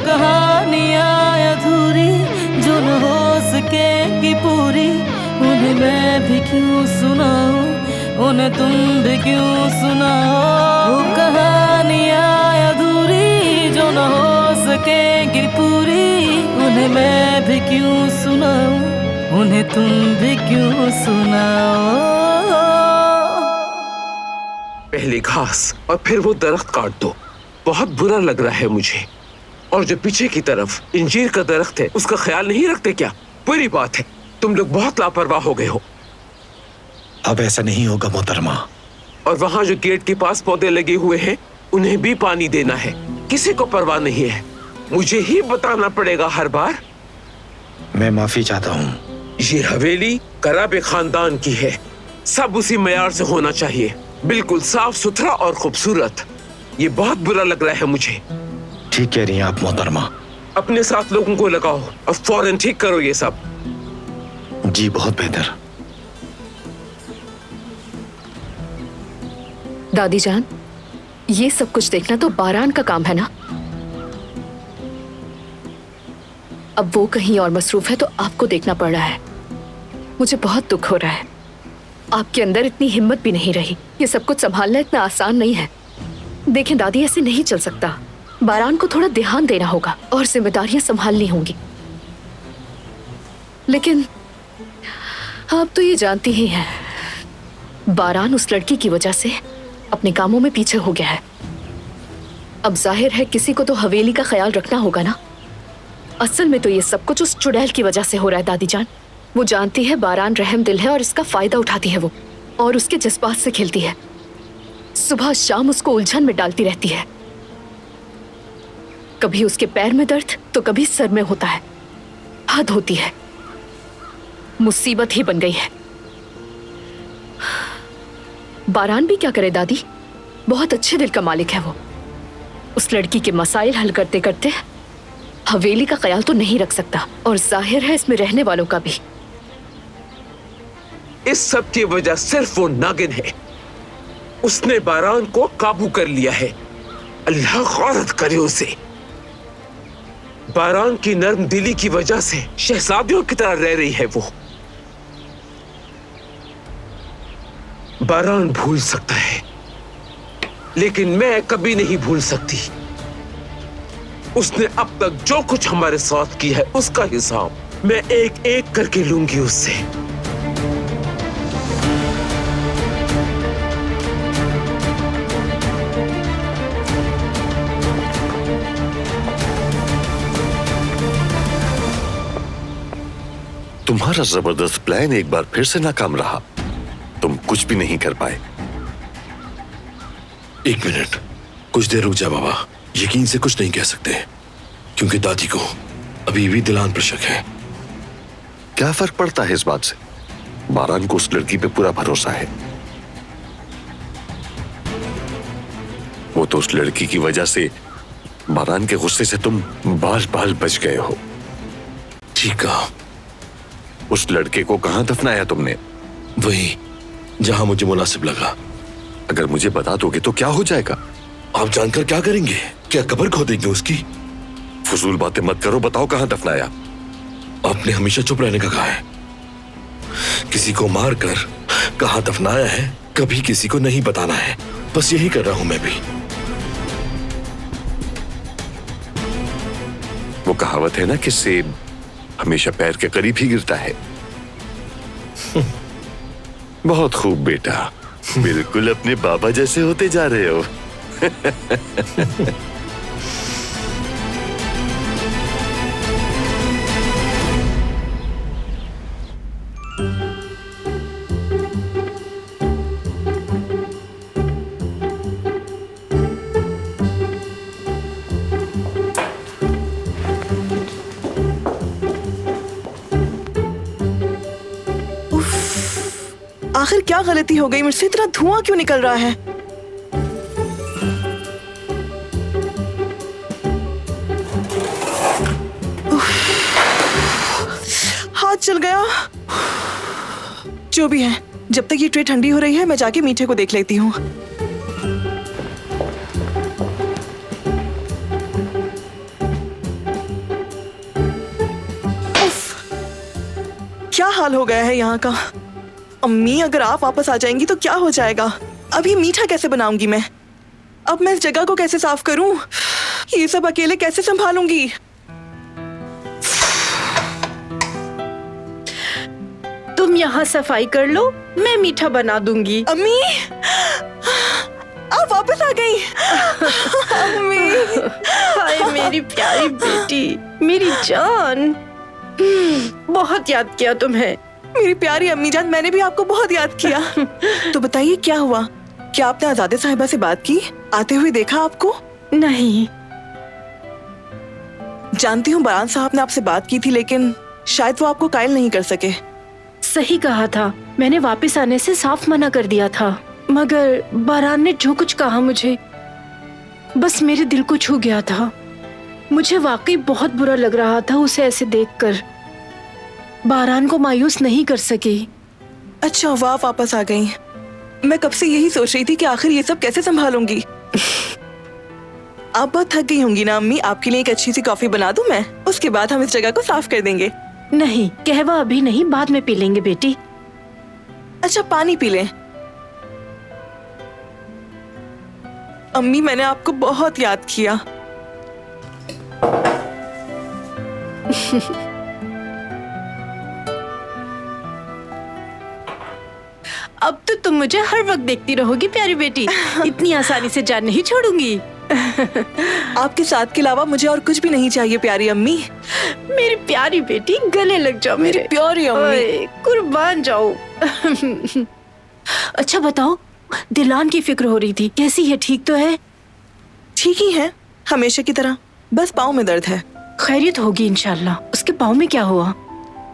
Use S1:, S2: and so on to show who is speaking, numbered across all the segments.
S1: कहानियाँ अधूरी जो न हो सकेगी पूरी, उन्हें मैं भी क्यों सुनाऊं, उन्हें तुम भी क्यों सुनाओ। वो कहानियाँ अधूरी जो न हो सकेगी पूरी, उन्हें मैं भी क्यों सुनाऊं, उन्हें तुम भी क्यों सुनाओ।
S2: पहले घास और फिर वो दरख्त काट दो, बहुत बुरा लग रहा है मुझे। और जो पीछे की तरफ इंजीर का दरख्त है उसका ख्याल नहीं रखते क्या? बुरी बात है, तुम लोग बहुत लापरवाह हो गए हो।
S3: अब ऐसा नहीं होगा मोहतरमा।
S2: और वहाँ जो गेट के पास पौधे लगे हुए हैं उन्हें भी पानी देना है, किसी को परवाह नहीं है। मुझे ही बताना पड़ेगा हर बार।
S3: मैं माफी चाहता हूँ।
S2: ये हवेली कराबे खानदान की है, सब उसी मयार से होना चाहिए, बिल्कुल साफ सुथरा और खूबसूरत। ये बहुत बुरा लग रहा है मुझे।
S3: ठीक कह रही हैं आप मोहतरमा।
S2: अपने साथ लोगों को लगाओ और फौरन ठीक करो ये सब।
S3: जी बहुत बेहतर।
S4: दादी जान, ये सब कुछ देखना तो बारान का काम है ना। अब वो कहीं और मसरूफ है तो आपको देखना पड़ रहा है। मुझे बहुत दुख हो रहा है। आपके अंदर इतनी हिम्मत भी नहीं रही। ये सब कुछ संभालना इतना आसान नहीं है। देखें दादी, ऐसे नहीं चल सकता। बारान को थोड़ा ध्यान देना होगा और जिम्मेदारियां संभालनी होंगी। लेकिन आप तो ये जानती ही हैं, बारान उस लड़की की वजह से अपने कामों में पीछे हो गया है। अब जाहिर है किसी को तो हवेली का ख्याल रखना होगा ना। असल में तो ये सब कुछ उस चुड़ैल की वजह से हो रहा है दादी जान। वो जानती है बारान रहम दिल है और इसका फायदा उठाती है वो, और उसके जज्बात से खेलती है। सुबह शाम उसको उलझन में डालती रहती है। कभी उसके पैर में दर्द तो कभी सर में होता है। हद होती है, मुसीबत ही बन गई है। बारान भी क्या करे दादी, बहुत अच्छे दिल का मालिक है वो। उस लड़की के मसाइल हल करते करते हवेली का ख्याल तो नहीं रख सकता, और जाहिर है इसमें रहने वालों का भी।
S2: इस सब की वजह सिर्फ वो नागिन है। उसने बारान को काबू कर लिया है। अल्लाह गौरत करे उसे। बारान की नर्म दिली की वजह से शहजादियों की तरह रह रही है वो। बारान भूल सकता है, लेकिन मैं कभी नहीं भूल सकती। उसने अब तक जो कुछ हमारे साथ किया है उसका हिसाब मैं एक एक करके लूंगी उससे।
S5: तुम्हारा जबरदस्त प्लान एक बार फिर से नाकाम रहा। तुम कुछ भी नहीं कर पाए।
S6: एक मिनट, कुछ देर रुक जा बाबा। यकीन से कुछ नहीं कह सकते क्योंकि दादी को अभी भी दिलान पर शक है।
S5: क्या फर्क पड़ता है इस बात से? बारान को उस लड़की पे पूरा भरोसा है। वो तो उस लड़की की वजह से, बारान के गुस्से से तुम बाल बाल बच गए हो।
S6: ठीक कहा।
S5: उस लड़के को कहां दफनाया तुमने?
S6: वही जहां मुझे मुनासिब लगा।
S5: अगर मुझे बता दोगे तो क्या हो जाएगा?
S6: आप जानकर क्या करेंगे? क्या कब्र खोदेंगे उसकी?
S5: फजूल बातें मत करो, बताओ कहां दफनाया।
S6: आपने हमेशा चुप रहने का कहा है। किसी को मार कर कहां दफनाया है कभी किसी को नहीं बताना है। बस यही कर रहा हूं मैं भी।
S5: वो कहावत है ना कि सेब हमेशा पैर के करीब ही गिरता है। बहुत खूब बेटा, बिल्कुल अपने बाबा जैसे होते जा रहे हो।
S7: आखिर क्या गलती हो गई? मुझसे इतना धुआं क्यों निकल रहा है? हाथ चल गया। जो भी है, जब तक ये ट्रे ठंडी हो रही है मैं जाके मीठे को देख लेती हूँ। हाल हो गया है यहाँ का। अम्मी, अगर आप वापस आ जाएंगी तो क्या हो जाएगा? अब ये मीठा कैसे बनाऊंगी मैं? अब मैं इस जगह को कैसे साफ करूं? ये सब अकेले कैसे संभालूंगी?
S8: तुम यहाँ सफाई कर लो, मैं मीठा बना दूंगी।
S7: अम्मी, आप वापस आ गई। अम्मी,
S8: हाय मेरी प्यारी बेटी, मेरी जान। बहुत याद किया तुम्हें।
S7: मेरी प्यारी अम्मी जान, मैंने भी आपको बहुत याद किया। तो बताइए क्या हुआ? क्या आपने आजादे साहिबा से बात की? आते हुए देखा आपको?
S8: नहीं।
S7: जानती हूँ बारान साहब ने आपसे बात की थी, लेकिन शायद वो आपको कायल नहीं कर सके।
S8: सही कहा था, मैंने वापस आने से साफ मना कर दिया था, मगर बारान ने जो कुछ कहा मुझे बस मेरे दिल को छू गया था। मुझे वाकई बहुत बुरा लग रहा था उसे ऐसे देखकर। बारान को मायूस नहीं कर सकी।
S7: अच्छा हुआ आप वापस आ गई। मैं कब से यही सोच रही थी कि आखिर ये सब कैसे संभालूंगी। आप बहुत थक गई होंगी ना अम्मी? आपके लिए एक अच्छी सी कॉफी बना दूं मैं? उसके बाद हम इस जगह को साफ कर देंगे।
S8: नहीं, कहवा अभी नहीं, बाद में पी लेंगे बेटी।
S7: अच्छा, पानी पी लें। अम्मी, मैंने आपको बहुत याद किया।
S8: अब तो तुम मुझे हर वक्त देखती रहोगी प्यारी बेटी। इतनी आसानी से जान नहीं छोड़ूंगी।
S7: आपके साथ के अलावा मुझे और कुछ भी नहीं चाहिए प्यारी अम्मी।
S8: मेरी प्यारी बेटी, गले लग जाओ मेरे।
S7: प्यारी अम्मी।
S8: ओए, कुर्बान जाओ। अच्छा बताओ, दिलान की फिक्र हो रही थी, कैसी है? ठीक तो है?
S7: ठीक ही है, हमेशा की तरह। बस पाँव में दर्द है।
S8: खैरियत होगी इंशाल्लाह। उसके पाँव में क्या हुआ?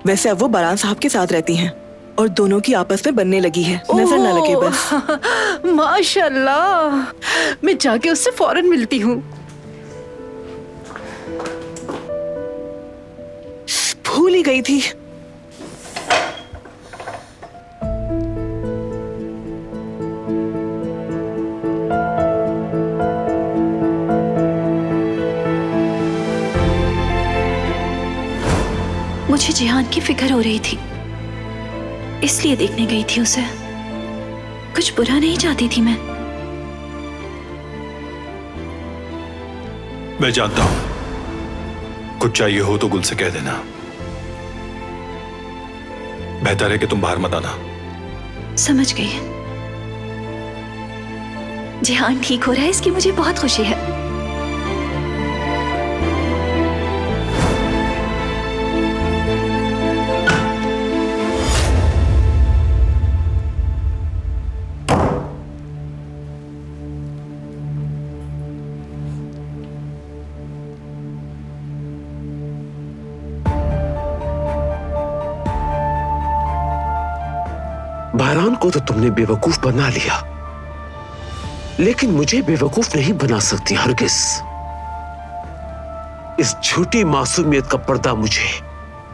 S7: वैसे अब वो बारान साहब के साथ रहती हैं और दोनों की आपस में बनने लगी है। नजर न लगे बस।
S8: माशाल्लाह, मैं जाके उससे फौरन मिलती हूँ।
S7: भूल ही गई थी।
S9: मुझे जिहान की फिक्र हो रही थी, इसलिए देखने गई थी उसे। कुछ बुरा नहीं चाहती थी मैं।
S3: मैं जानता हूं, कुछ चाहिए हो तो गुल से कह देना। बेहतर है कि तुम बाहर मत आना।
S9: समझ गई। जिहान ठीक हो रहा है, इसकी मुझे बहुत खुशी है।
S2: बारान को तो तुमने बेवकूफ बना लिया, लेकिन मुझे बेवकूफ नहीं बना सकती हरगिज। इस झूठी मासूमियत का पर्दा मुझे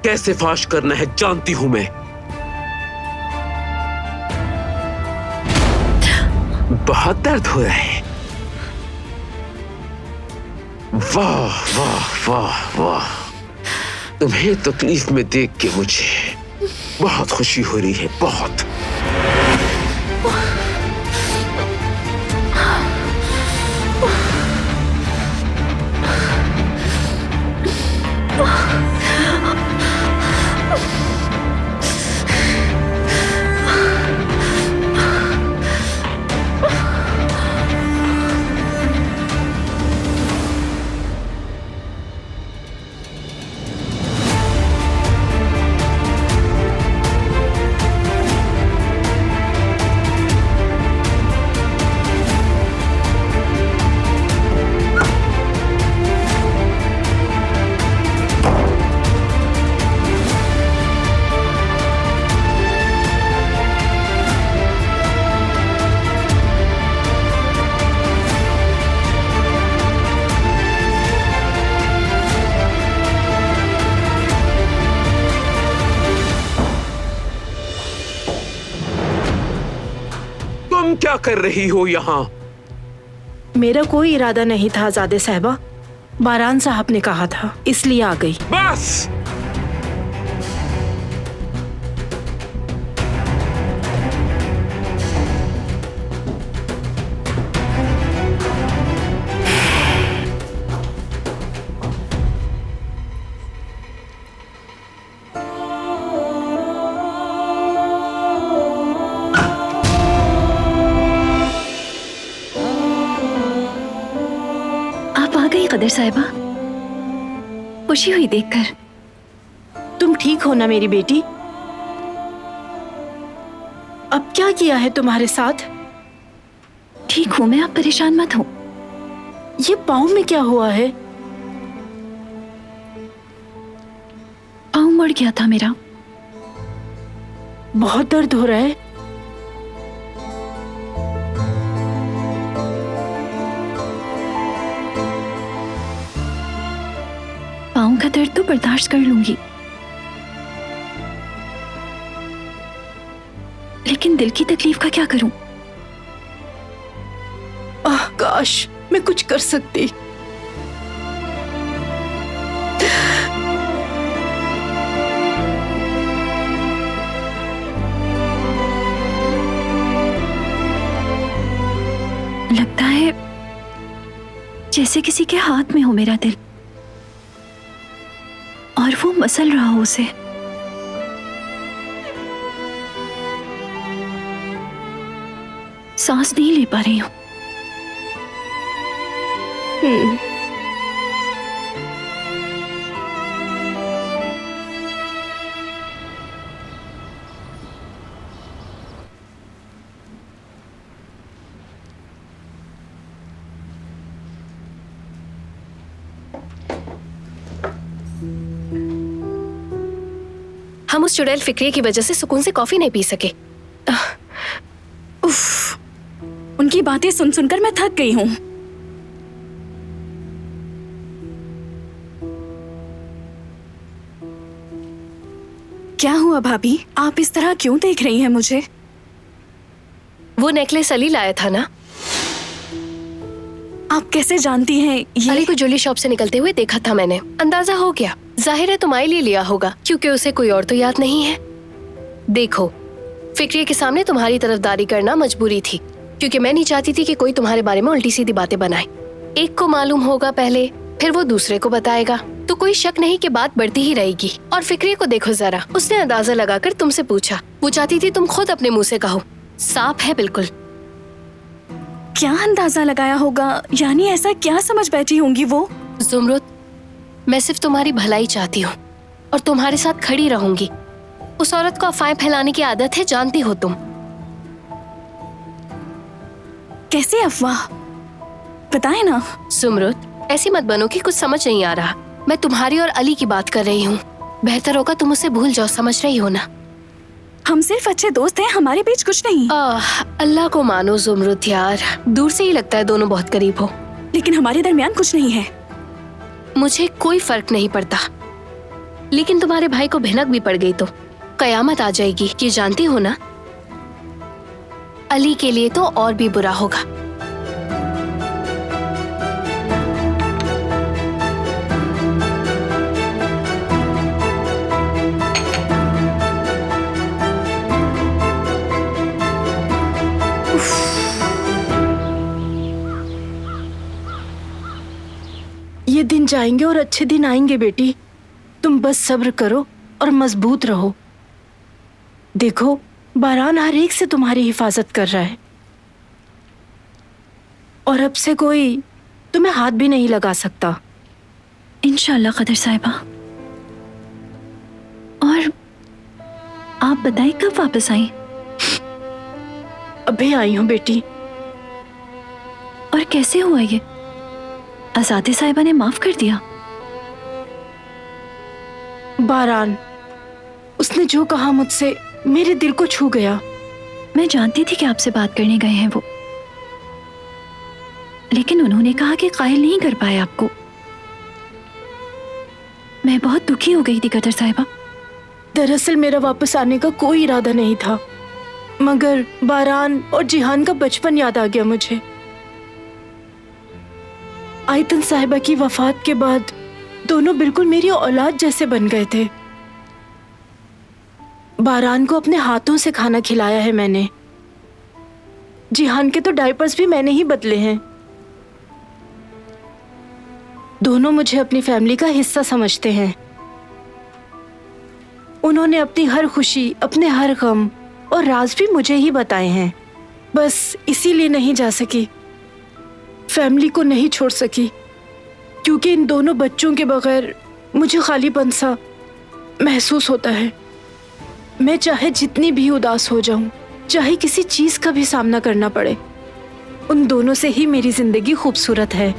S2: कैसे फाश करना है जानती हूं मैं। बहुत दर्द हो रहा है। वाह वाह वाह वाह, तुम्हें तकलीफ में देख के मुझे बहुत खुशी हो रही है, बहुत। क्या कर रही हो यहाँ?
S8: मेरा कोई इरादा नहीं था आजादे साहिबा, बारान साहब ने कहा था, इसलिए आ गई।
S2: बस
S9: कदर साहिबा, खुशी हुई देखकर।
S8: तुम ठीक हो ना मेरी बेटी? अब क्या किया है तुम्हारे साथ?
S9: ठीक हूं मैं, आप परेशान मत हो।
S8: ये पाँव में क्या हुआ है?
S9: पाँव मुड़ गया था मेरा।
S8: बहुत दर्द हो रहा है?
S9: पाँव का दर्द तो बर्दाश्त कर लूंगी, लेकिन दिल की तकलीफ का क्या करूं?
S8: आह काश मैं कुछ कर सकती।
S9: लगता है जैसे किसी के हाथ में हो मेरा दिल और वो मसल रहा हो उसे। सांस नहीं ले पा रही हूं।
S4: हम उस चुड़ैल फिक्रिया की वजह से सुकून से कॉफी नहीं पी सके।
S10: उफ, उनकी बातें सुन सुनकर मैं थक गई हूँ। क्या हुआ भाभी, आप इस तरह क्यों देख रही हैं मुझे?
S4: वो नेकलेस अली लाया था ना?
S10: आप कैसे जानती हैं ये?
S4: अली को ज्वेलरी शॉप से निकलते हुए देखा था मैंने, अंदाजा हो गया। जाहिर है तुम्हारे लिए लिया होगा, क्योंकि उसे कोई और तो याद नहीं है। देखो, फिक्रिया के सामने तुम्हारी तरफदारी करना मजबूरी थी, क्योंकि मैं नहीं चाहती थी कि कोई तुम्हारे बारे में उल्टी सीधी बातें बनाए। एक को मालूम होगा पहले, फिर वो दूसरे को बताएगा, तो कोई शक नहीं कि बात बढ़ती ही रहेगी। और फिक्रिया को देखो जरा, उसने अंदाजा लगाकर तुमसे पूछा। वो चाहती थी तुम खुद अपने मुंह से कहो। साफ है बिल्कुल।
S10: क्या अंदाजा लगाया होगा? यानी ऐसा क्या समझ बैठी होंगी वो?
S4: जुमरुद, मैं सिर्फ तुम्हारी भलाई चाहती हूँ और तुम्हारे साथ खड़ी रहूंगी। उस औरत को अफवाहें फैलाने की आदत है, जानती हो तुम।
S10: कैसी अफवाह? बताए ना।
S4: जुमरुद, ऐसी मत बनो कि कुछ समझ नहीं आ रहा। मैं तुम्हारी और अली की बात कर रही हूँ। बेहतर होगा तुम उसे भूल जाओ, समझ रही हो ना?
S10: हम सिर्फ अच्छे दोस्त हैं, हमारे बीच कुछ नहीं।
S4: अल्लाह को मानो जुमरुद यार, दूर से ही लगता है दोनों बहुत करीब हो,
S10: लेकिन हमारे दरमियान कुछ नहीं है।
S4: मुझे कोई फर्क नहीं पड़ता, लेकिन तुम्हारे भाई को भिनक भी पड़ गई तो कयामत आ जाएगी, ये जानती हो ना? अली के लिए तो और भी बुरा होगा।
S8: ये दिन जाएंगे और अच्छे दिन आएंगे बेटी। तुम बस सब्र करो और मजबूत रहो। देखो, बारान हर एक से तुम्हारी हिफाजत कर रहा है और अब से कोई तुम्हें हाथ भी नहीं लगा सकता।
S9: इंशाल्लाह कदर साहिबा। और आप बताइए कब वापस आई?
S8: अभी आई हूँ बेटी।
S9: और कैसे हुआ ये? आजादी साहिबा ने माफ कर दिया?
S8: बारान, उसने जो कहा मुझसे मेरे दिल को छू गया।
S9: मैं जानती थी कि आपसे बात करने गए हैं वो, लेकिन उन्होंने कहा कि कायल नहीं कर पाए आपको। मैं बहुत दुखी हो गई थी कदर साहिबा।
S8: दरअसल मेरा वापस आने का कोई इरादा नहीं था, मगर बारान और जिहान का बचपन याद आ गया मुझे। आयतन साहिबा की वफात के बाद दोनों बिल्कुल मेरी औलाद जैसे बन गए थे। बारान को अपने हाथों से खाना खिलाया है मैंने। जिहान के तो डायपर्स भी मैंने ही बदले हैं। दोनों मुझे अपनी फैमिली का हिस्सा समझते हैं। उन्होंने अपनी हर खुशी, अपने हर गम और राज भी मुझे ही बताए हैं। बस इसीलिए नहीं जा सकी, फैमिली को नहीं छोड़ सकी, क्योंकि इन दोनों बच्चों के बगैर मुझे खालीपन सा महसूस होता है। मैं चाहे जितनी भी उदास हो जाऊं, चाहे किसी चीज का भी सामना करना पड़े, उन दोनों से ही मेरी जिंदगी खूबसूरत है।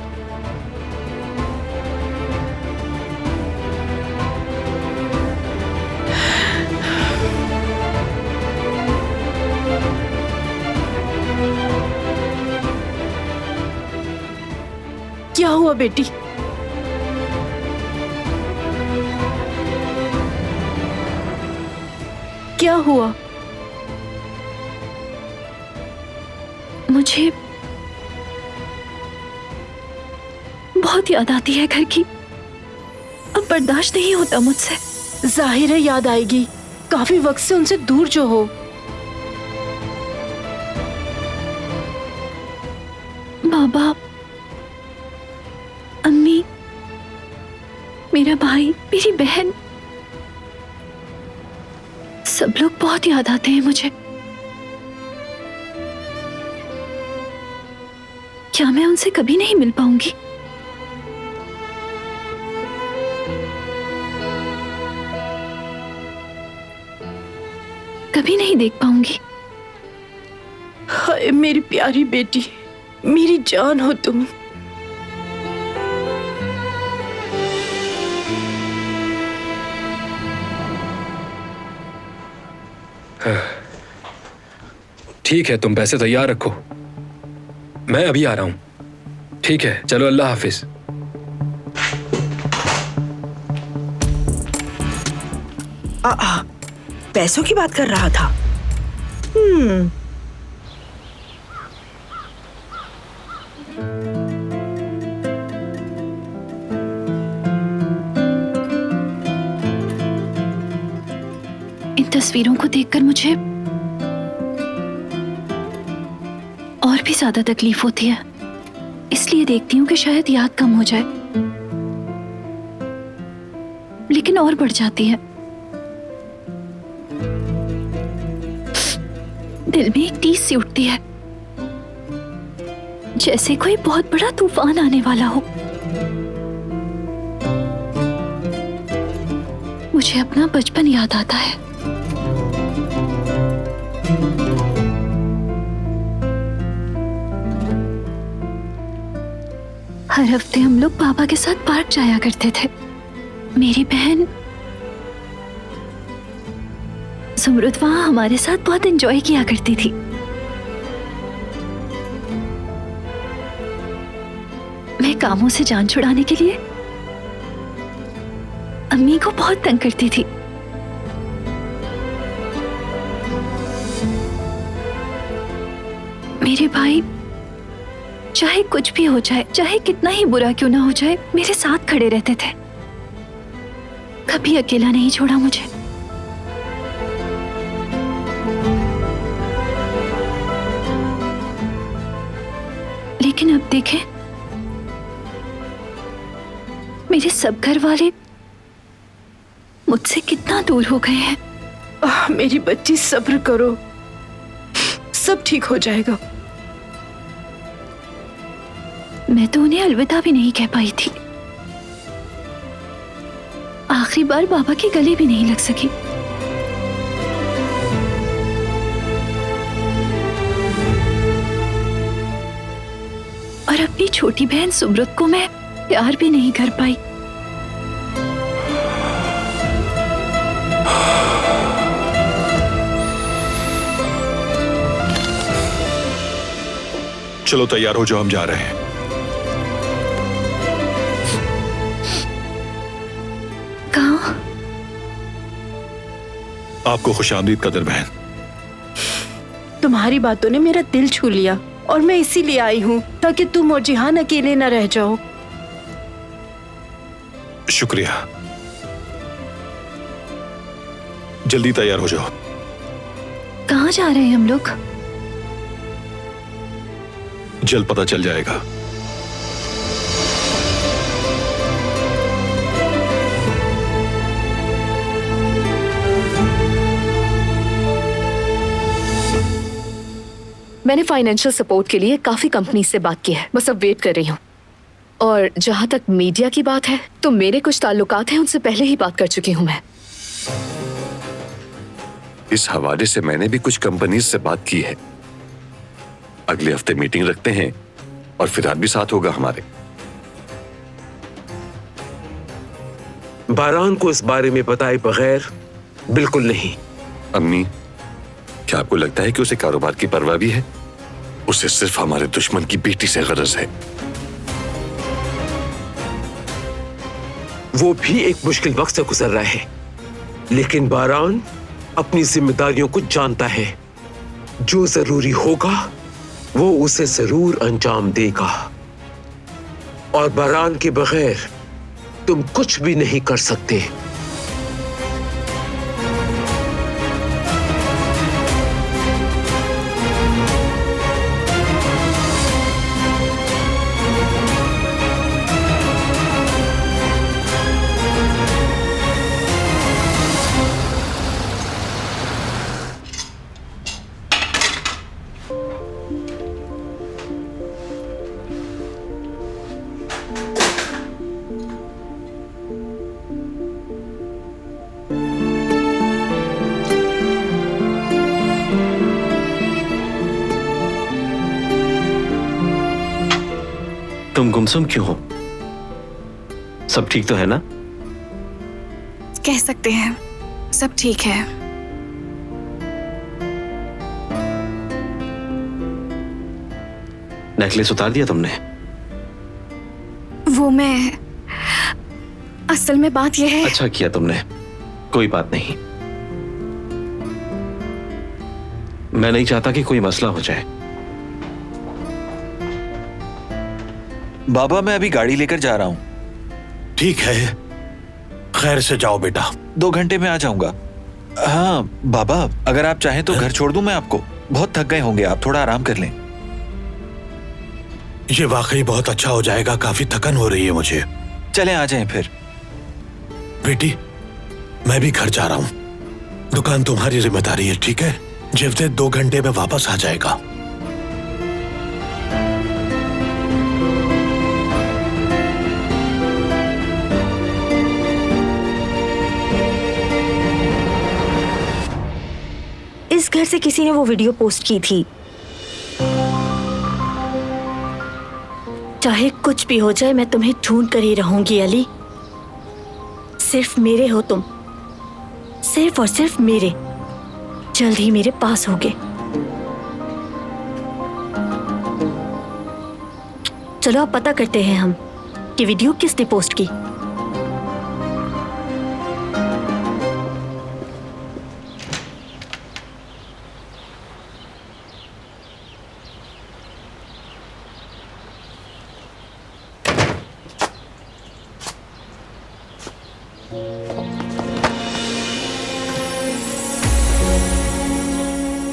S8: क्या हुआ बेटी? क्या हुआ?
S9: मुझे बहुत याद आती है घर की। अब बर्दाश्त नहीं होता मुझसे।
S8: जाहिर है याद आएगी, काफी वक्त से उनसे दूर जो हो।
S9: बाबा, अम्मी, मेरा भाई, मेरी बहन, सब लोग बहुत याद आते हैं मुझे। क्या मैं उनसे कभी नहीं मिल पाऊंगी? कभी नहीं देख पाऊंगी।
S8: हाय मेरी प्यारी बेटी, मेरी जान हो तुम।
S11: ठीक है, तुम पैसे तैयार रखो, मैं अभी आ रहा हूं। ठीक है, चलो, अल्लाह हाफिज।
S7: पैसों की बात कर रहा था।
S9: इन तस्वीरों को देखकर मुझे और भी ज्यादा तकलीफ होती है। इसलिए देखती हूँ कि शायद याद कम हो जाए, लेकिन और बढ़ जाती है। दिल में एक टीस सी उठती है, जैसे कोई बहुत बड़ा तूफान आने वाला हो। मुझे अपना बचपन याद आता है। हर हफ्ते हम लोग पापा के साथ पार्क जाया करते थे। मेरी बहन सुमरुत वहां हमारे साथ बहुत एंजॉय किया करती थी। मैं कामों से जान छुड़ाने के लिए अम्मी को बहुत तंग करती थी। मेरे भाई चाहे कुछ भी हो जाए, चाहे कितना ही बुरा क्यों ना हो जाए, मेरे साथ खड़े रहते थे। कभी अकेला नहीं छोड़ा मुझे। लेकिन अब देखें, मेरे सब घर वाले मुझसे कितना दूर हो गए हैं।
S8: मेरी बच्ची सब्र करो, सब ठीक हो जाएगा।
S9: मैं तो उन्हें अलविदा भी नहीं कह पाई थी। आखिरी बार बाबा के गले भी नहीं लग सकी। और अपनी छोटी बहन सुमरुत को मैं प्यार भी नहीं कर पाई।
S3: चलो तैयार हो जाओ, हम जा रहे हैं।
S9: कहाँ?
S3: आपको खुशामदीद कदर बहन।
S8: तुम्हारी बातों ने मेरा दिल छू लिया और मैं इसीलिए आई हूँ ताकि तुम और जिहान अकेले न रह जाओ।
S3: शुक्रिया। जल्दी तैयार हो जाओ।
S9: कहाँ जा रहे हैं हम लोग?
S3: जल्द पता चल जाएगा।
S4: मैंने फाइनेंशियल सपोर्ट के लिए काफी कंपनी से बात की है, बस अब वेट कर रही हूँ। और जहां तक मीडिया की बात है तो मेरे कुछ ताल्लुकात हैं, उनसे पहले ही बात कर चुकी हूं मैं।
S5: इस हवाले से मैंने भी कुछ कंपनीज से बात की है। अगले हफ्ते मीटिंग रखते हैं और फिराद भी साथ होगा हमारे।
S2: बारान को इस बारे में बताए बगैर बिल्कुल नहीं।
S5: अम्मी, क्या आपको लगता है कि उसे कारोबार की परवाह भी है? उसे सिर्फ हमारे दुश्मन की बेटी से गरज है।
S2: वो भी एक मुश्किल वक्त से गुजर रहा है, लेकिन बारान अपनी जिम्मेदारियों को जानता है। जो जरूरी होगा वो उसे जरूर अंजाम देगा, और बारान के बगैर तुम कुछ भी नहीं कर सकते।
S12: तुम गुमसुम क्यों हो? सब ठीक तो है ना?
S10: कह सकते हैं सब ठीक है।
S12: नेकलेस उतार दिया तुमने?
S10: वो मैं, असल में बात यह है।
S12: अच्छा किया तुमने, कोई बात नहीं। मैं नहीं चाहता कि कोई मसला हो जाए।
S13: बाबा मैं अभी गाड़ी लेकर जा रहा हूँ।
S6: ठीक है, खैर से जाओ बेटा।
S13: 2 घंटे में आ जाऊंगा। हाँ बाबा, अगर आप चाहें तो घर छोड़ दूं मैं आपको। बहुत थक गए होंगे आप, थोड़ा आराम कर लें।
S6: ये वाकई बहुत अच्छा हो जाएगा, काफी थकन हो रही है मुझे।
S13: चलें आ जाएं फिर।
S6: बेटी, मैं भी घर जा रहा हूँ। दुकान तुम्हारी जिम्मेदारी है, ठीक है? जेवदेद 2 घंटे में वापस आ जाएगा।
S14: इस घर से किसी ने वो वीडियो पोस्ट की थी। चाहे कुछ भी हो जाए मैं तुम्हें ढूंढ कर ही रहूंगी अली। सिर्फ मेरे हो तुम, सिर्फ और सिर्फ मेरे। जल्द ही मेरे पास होगे। चलो अब पता करते हैं हम कि वीडियो किसने पोस्ट की।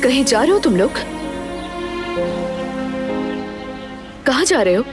S4: कहीं जा रहे हो तुम लोग? कहाँ जा रहे हो?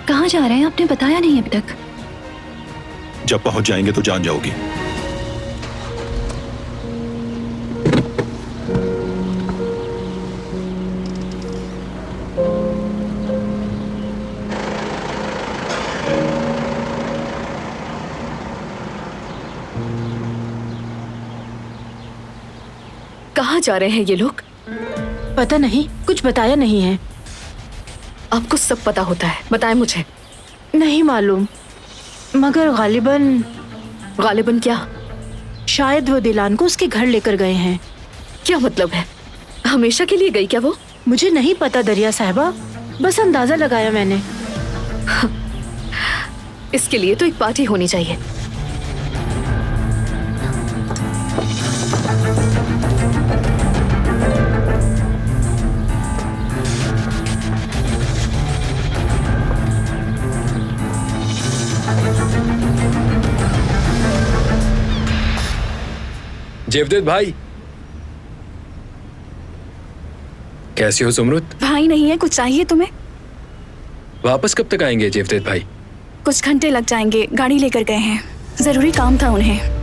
S9: कहाँ जा रहे हैं? आपने बताया नहीं अभी तक।
S3: जब पहुंच जाएंगे तो जान जाओगी।
S4: कहाँ जा रहे हैं ये लोग?
S8: पता नहीं, कुछ बताया नहीं है।
S4: आपको सब पता होता है, बताएं मुझे।
S8: नहीं मालूम। मगर
S4: गालिबन क्या?
S8: शायद वो दिलान को उसके घर लेकर गए हैं।
S4: क्या मतलब है? हमेशा के लिए गई क्या वो?
S8: मुझे नहीं पता दरिया साहिबा, बस अंदाजा लगाया मैंने।
S4: इसके लिए तो एक पार्टी होनी चाहिए।
S11: जेवदेद भाई, कैसी हो सुमरुत?
S10: भाई नहीं है, कुछ चाहिए तुम्हें?
S11: वापस कब तक आएंगे जेवदेद भाई?
S10: कुछ घंटे लग जाएंगे, गाड़ी लेकर गए हैं, जरूरी काम था उन्हें।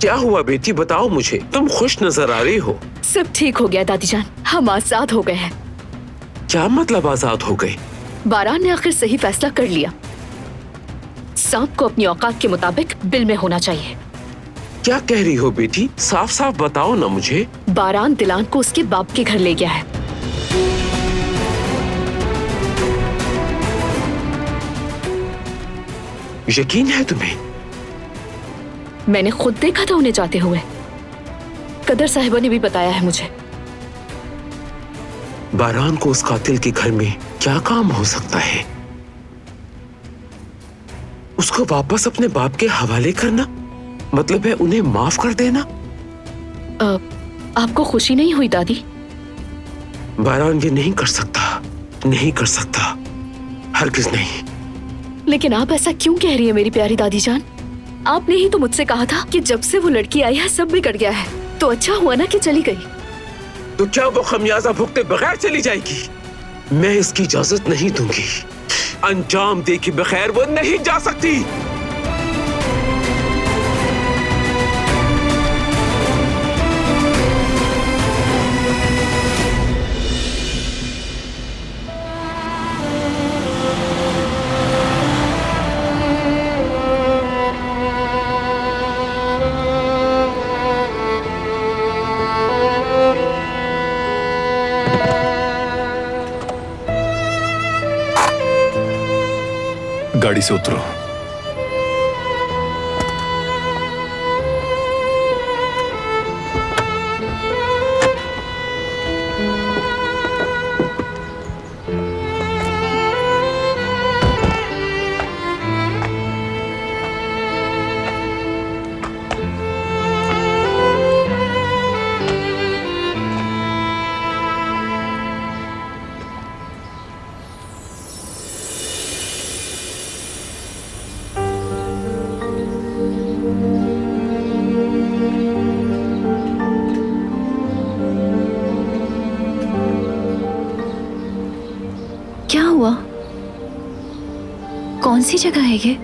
S2: क्या हुआ बेटी, बताओ मुझे। तुम खुश नजर आ रही हो।
S4: सब ठीक हो गया दादी जान, हम आजाद हो गए हैं।
S2: क्या मतलब आजाद हो गए?
S4: बारान ने आखिर सही फैसला कर लिया। सांप को अपनी औकात के मुताबिक बिल में होना चाहिए।
S2: क्या कह रही हो बेटी, साफ साफ बताओ ना मुझे।
S4: बारान दिलान को उसके बाप के घर ले गया है।
S2: यकीन है तुम्हें?
S4: मैंने खुद देखा था उन्हें जाते हुए। कदर साहिबा ने भी बताया है मुझे।
S2: बारान को उस कातिल के घर में क्या काम हो सकता है? उसको वापस अपने बाप के हवाले करना, मतलब है उन्हें माफ कर देना।
S4: आपको खुशी नहीं हुई दादी?
S2: बारान ये नहीं कर सकता, नहीं कर सकता, हरगिज नहीं।
S4: लेकिन आप ऐसा क्यों कह रही है मेरी प्यारी दादी जान? आपने ही तो मुझसे कहा था कि जब से वो लड़की आई है सब बिगड़ गया है। तो अच्छा हुआ ना कि चली गई।
S2: तो क्या वो खमियाजा भुगते बगैर चली जाएगी? मैं इसकी इजाजत नहीं दूंगी। अंजाम दे के बगैर वो नहीं जा सकती।
S3: गाड़ी से उतरो।
S9: क्या हुआ? कौन सी जगह है ये?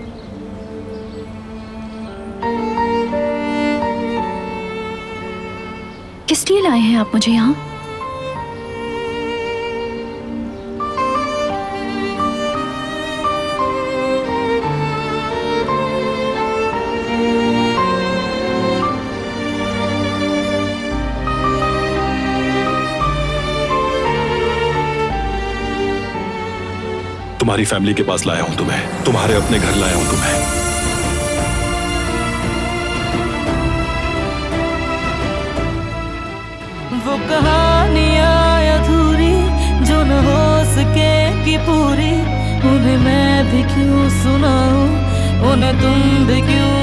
S9: किस लिए लाए हैं आप मुझे यहाँ?
S3: तुम्हारी फैमिली के पास लाया हूं तुम्हें, तुम्हारे अपने घर लाया हूं तुम्हें।
S1: वो कहानियां अधूरी जो न हो सके कि पूरी, उन्हें मैं भी क्यों सुनाऊं, उन्हें तुम भी क्यों